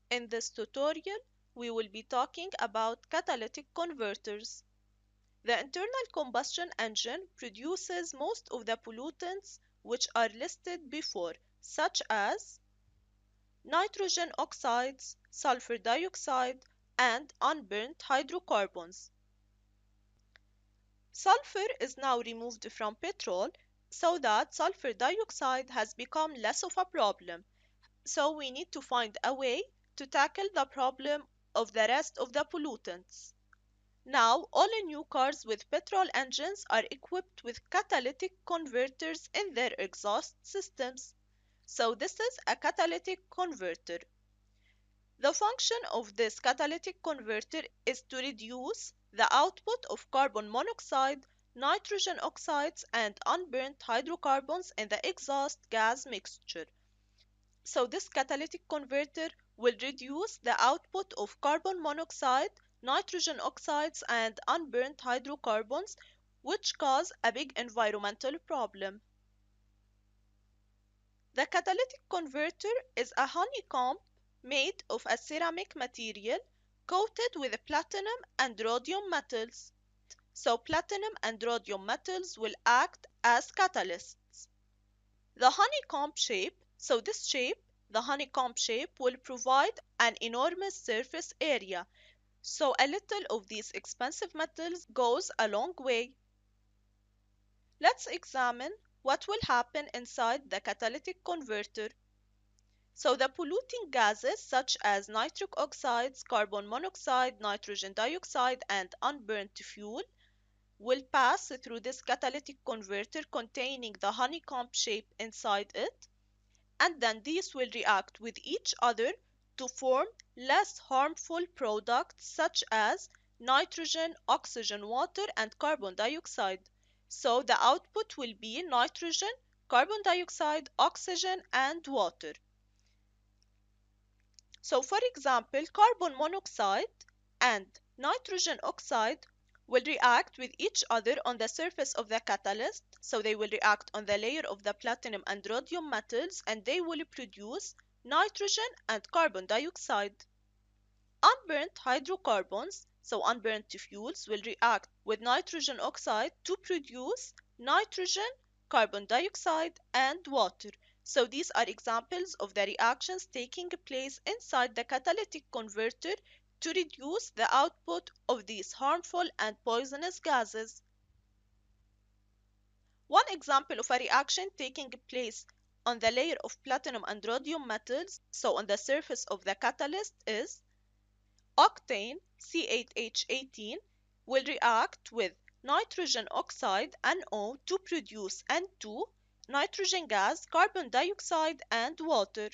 In this tutorial, we will be talking about catalytic converters. The internal combustion engine produces most of the pollutants which are listed before, such as nitrogen oxides, sulfur dioxide, and unburnt hydrocarbons. Sulfur is now removed from petrol so that sulfur dioxide has become less of a problem. So we need to find a way to tackle the problem of the rest of the pollutants. Now, all new cars with petrol engines are equipped with catalytic converters in their exhaust systems. So this is a catalytic converter. The function of this catalytic converter is to reduce the output of carbon monoxide, nitrogen oxides, and unburnt hydrocarbons in the exhaust gas mixture. So this catalytic converter will reduce the output of carbon monoxide, nitrogen oxides, and unburnt hydrocarbons, which cause a big environmental problem. The catalytic converter is a honeycomb made of a ceramic material coated with platinum and rhodium metals. So platinum and rhodium metals will act as catalysts. The honeycomb shape, the honeycomb shape will provide an enormous surface area. So a little of these expensive metals goes a long way. Let's examine what will happen inside the catalytic converter. So the polluting gases such as nitric oxides, carbon monoxide, nitrogen dioxide, and unburnt fuel will pass through this catalytic converter containing the honeycomb shape inside it, and then these will react with each other to form less harmful products such as nitrogen, oxygen, water, and carbon dioxide. So the output will be nitrogen, carbon dioxide, oxygen, and water. So for example, carbon monoxide and nitrogen oxide will react with each other on the surface of the catalyst. So they will react on the layer of the platinum and rhodium metals, and they will produce nitrogen and carbon dioxide. Unburnt hydrocarbons, so unburnt fuels, will react with nitrogen oxide to produce nitrogen, carbon dioxide, and water. So these are examples of the reactions taking place inside the catalytic converter to reduce the output of these harmful and poisonous gases. One example of a reaction taking place on the layer of platinum and rhodium metals, so on the surface of the catalyst, is octane C8H18 will react with nitrogen oxide NO to produce N2, nitrogen gas, carbon dioxide, and water.